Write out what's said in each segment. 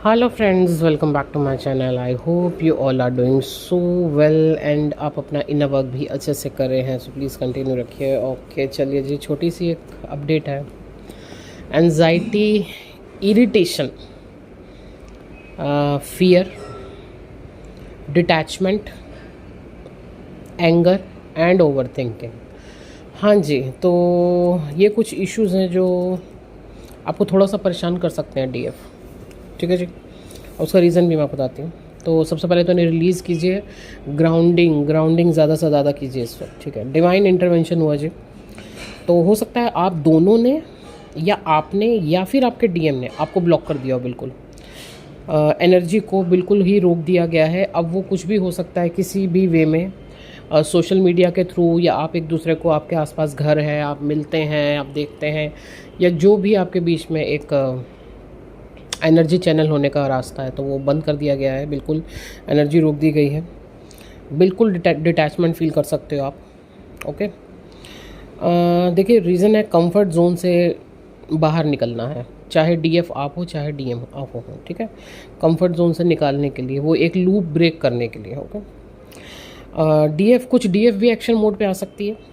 Hello friends, welcome back to my channel. I hope you all are doing so well and आप अपना inner work भी अच्छे से कर रहे हैं, सो प्लीज़ कंटिन्यू रखिए। ओके, चलिए जी, छोटी सी एक अपडेट है। Anxiety, irritation, fear, detachment, anger and over thinking. हाँ जी, तो ये कुछ इश्यूज़ हैं जो आपको थोड़ा सा परेशान कर सकते हैं डीएफ। ठीक है जी, और उसका रीज़न भी मैं बताती हूँ। तो सबसे पहले तो इन्हें रिलीज़ कीजिए, ग्राउंडिंग ज़्यादा से ज़्यादा कीजिए इस वक्त। ठीक है, डिवाइन इंटरवेंशन हुआ जी। तो हो सकता है आप दोनों ने, या आपने या फिर आपके डीएम ने आपको ब्लॉक कर दिया हो, बिल्कुल एनर्जी को बिल्कुल ही रोक दिया गया है। अब वो कुछ भी हो सकता है किसी भी वे में, सोशल मीडिया के थ्रू, या आप एक दूसरे को, आपके आसपास घर है, आप मिलते हैं, आप देखते हैं, या जो भी आपके बीच में एक एनर्जी चैनल होने का रास्ता है, तो वो बंद कर दिया गया है। बिल्कुल एनर्जी रोक दी गई है। बिल्कुल डिटैचमेंट फील कर सकते हो आप। ओके, देखिए, रीज़न है कंफर्ट जोन से बाहर निकलना है, चाहे डीएफ आप हो चाहे डीएम आप हो। ठीक है, कंफर्ट जोन से निकालने के लिए, वो एक लूप ब्रेक करने के लिए। ओके, डीएफ, कुछ डीएफ भी एक्शन मोड पे आ सकती है।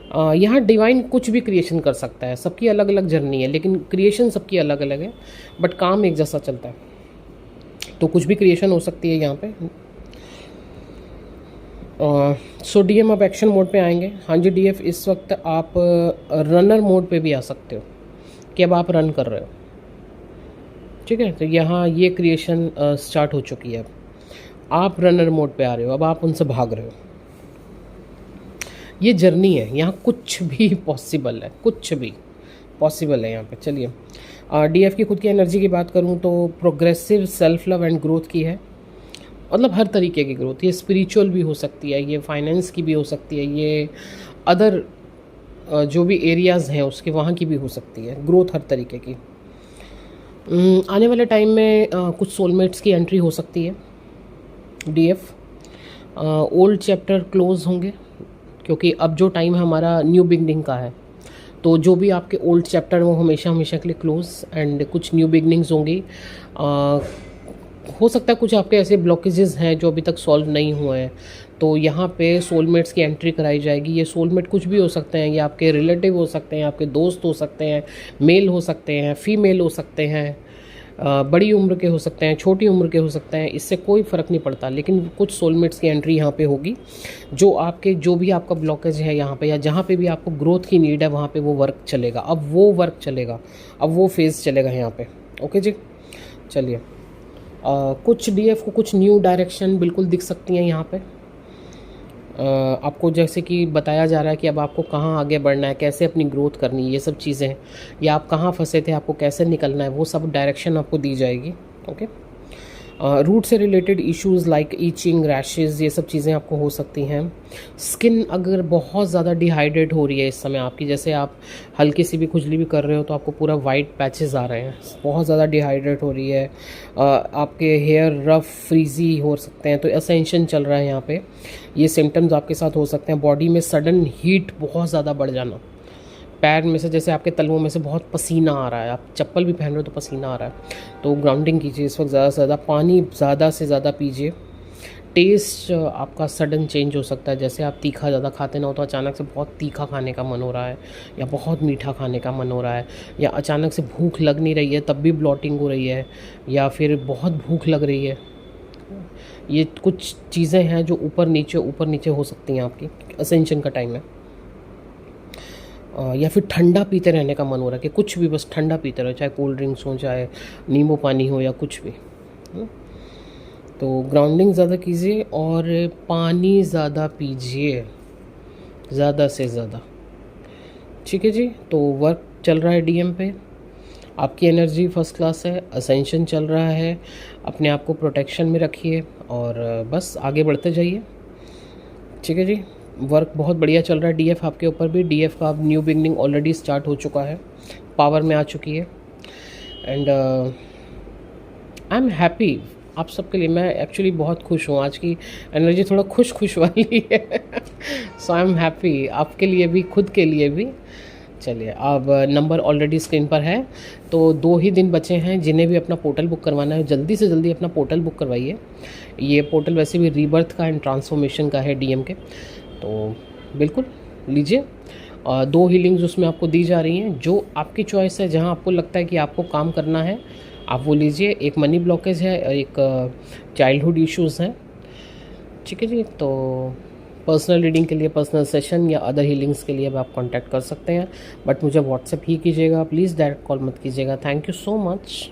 यहाँ डिवाइन कुछ भी क्रिएशन कर सकता है, सबकी अलग अलग जर्नी है, लेकिन क्रिएशन सबकी अलग अलग है, बट काम एक जैसा चलता है। तो कुछ भी क्रिएशन हो सकती है यहाँ पे। सो डीएम अब एक्शन मोड पे आएंगे। हाँ जी, डीएफ इस वक्त आप रनर मोड पे भी आ सकते हो, कि अब आप रन कर रहे हो। ठीक है, तो यहाँ ये क्रिएशन स्टार्ट हो चुकी है। अब आप रनर मोड पे आ रहे हो, अब आप उनसे भाग रहे हो। ये जर्नी है, यहाँ कुछ भी पॉसिबल है, कुछ भी पॉसिबल है यहाँ पे। चलिए, डीएफ की खुद की एनर्जी की बात करूँ तो progressive self love and growth की है। मतलब हर तरीके की ग्रोथ, ये स्पिरिचुअल भी हो सकती है, ये फाइनेंस की भी हो सकती है, ये अदर जो भी एरियाज़ हैं उसके वहाँ की भी हो सकती है ग्रोथ, हर तरीके की। आने वाले टाइम में कुछ सोलमेट्स की एंट्री हो सकती है। डीएफ ओल्ड चैप्टर क्लोज होंगे, क्योंकि अब जो टाइम हमारा न्यू बिगनिंग का है, तो जो भी आपके ओल्ड चैप्टर वो हमेशा हमेशा के लिए क्लोज, एंड कुछ न्यू बिगनिंग्स होंगी। हो सकता है कुछ आपके ऐसे ब्लॉकेजेस हैं जो अभी तक सॉल्व नहीं हुए हैं, तो यहाँ पे सोलमेट्स की एंट्री कराई जाएगी। ये सोलमेट कुछ भी हो सकते हैं, ये आपके रिलेटिव हो सकते हैं, आपके दोस्त हो सकते हैं, मेल हो सकते हैं, फीमेल हो सकते हैं, बड़ी उम्र के हो सकते हैं, छोटी उम्र के हो सकते हैं, इससे कोई फ़र्क नहीं पड़ता। लेकिन कुछ सोलमेट्स की एंट्री यहाँ पे होगी, जो आपके, जो भी आपका ब्लॉकेज है यहाँ पे, या जहाँ पे भी आपको ग्रोथ की नीड है, वहाँ पे वो वर्क चलेगा। अब वो वर्क चलेगा, अब वो फेज़ चलेगा यहाँ पे। ओके जी, चलिए, कुछ डीएफ को कुछ न्यू डायरेक्शन बिल्कुल दिख सकती हैं यहाँ पे। आपको जैसे कि बताया जा रहा है कि अब आपको कहाँ आगे बढ़ना है, कैसे अपनी ग्रोथ करनी है, ये सब चीज़ें, या आप कहाँ फंसे थे, आपको कैसे निकलना है, वो सब डायरेक्शन आपको दी जाएगी। ओके, रूट से related issues like itching, rashes, ये सब चीज़ें आपको हो सकती हैं। स्किन अगर बहुत ज़्यादा डिहाइड्रेट हो रही है इस समय आपकी, जैसे आप हल्की सी भी खुजली भी कर रहे हो तो आपको पूरा वाइट पैचेस आ रहे हैं, बहुत ज़्यादा डिहाइड्रेट हो रही है, आपके हेयर रफ फ्रीजी हो सकते हैं, तो असेंशन चल रहा है यहाँ पे। ये सिम्टम्स आपके साथ हो सकते हैं। बॉडी में सडन हीट बहुत ज़्यादा बढ़ जाना, पैर में से, जैसे आपके तलवों में से बहुत पसीना आ रहा है, आप चप्पल भी पहन रहे हो तो पसीना आ रहा है, तो ग्राउंडिंग कीजिए इस वक्त ज़्यादा से ज़्यादा, पानी ज़्यादा से ज़्यादा पीजिए। टेस्ट आपका सडन चेंज हो सकता है, जैसे आप तीखा ज़्यादा खाते ना हो तो अचानक से बहुत तीखा खाने का मन हो रहा है, या बहुत मीठा खाने का मन हो रहा है, या अचानक से भूख लग नहीं रही है तब भी ब्लॉटिंग हो रही है, या फिर बहुत भूख लग रही है। ये कुछ चीज़ें हैं जो ऊपर नीचे हो सकती हैं आपकी, असेंशन का टाइम है। या फिर ठंडा पीते रहने का मन हो रहा है, कि कुछ भी बस ठंडा पीते रहो, चाहे कोल्ड ड्रिंक्स हो, चाहे नींबू पानी हो, या कुछ भी। तो ग्राउंडिंग ज़्यादा कीजिए और पानी ज़्यादा पीजिए, ज़्यादा से ज़्यादा। ठीक है जी, तो वर्क चल रहा है डीएम पे, आपकी एनर्जी फर्स्ट क्लास है, असेंशन चल रहा है, अपने आप को प्रोटेक्शन में रखिए और बस आगे बढ़ते जाइए। ठीक है जी, वर्क बहुत बढ़िया चल रहा है डीएफ आपके ऊपर भी। डीएफ का अब न्यू बिगनिंग ऑलरेडी स्टार्ट हो चुका है, पावर में आ चुकी है, एंड आई एम हैप्पी आप सबके लिए। मैं एक्चुअली बहुत खुश हूँ, आज की एनर्जी थोड़ा खुश वाली है। सो आई एम हैप्पी आपके लिए भी, खुद के लिए भी। चलिए, अब नंबर ऑलरेडी स्क्रीन पर है। तो 2 ही दिन बचे हैं, जिन्हें भी अपना पोर्टल बुक करवाना है जल्दी से जल्दी अपना पोर्टल बुक करवाइए। ये पोर्टल वैसे भी रीबर्थ का एंड ट्रांसफॉर्मेशन का है डीएम के, तो बिल्कुल लीजिए। 2 हीलिंग्स उसमें आपको दी जा रही हैं, जो आपकी चॉइस है, जहाँ आपको लगता है कि आपको काम करना है आप वो लीजिए। एक मनी ब्लॉकेज है, एक चाइल्डहुड इश्यूज़ हैं, ठीक है जी। तो पर्सनल रीडिंग के लिए, पर्सनल सेशन या अदर हीलिंग्स के लिए भी आप कांटेक्ट कर सकते हैं, बट मुझे व्हाट्सएप ही कीजिएगा प्लीज़, डायरेक्ट कॉल मत कीजिएगा। Thank you so much.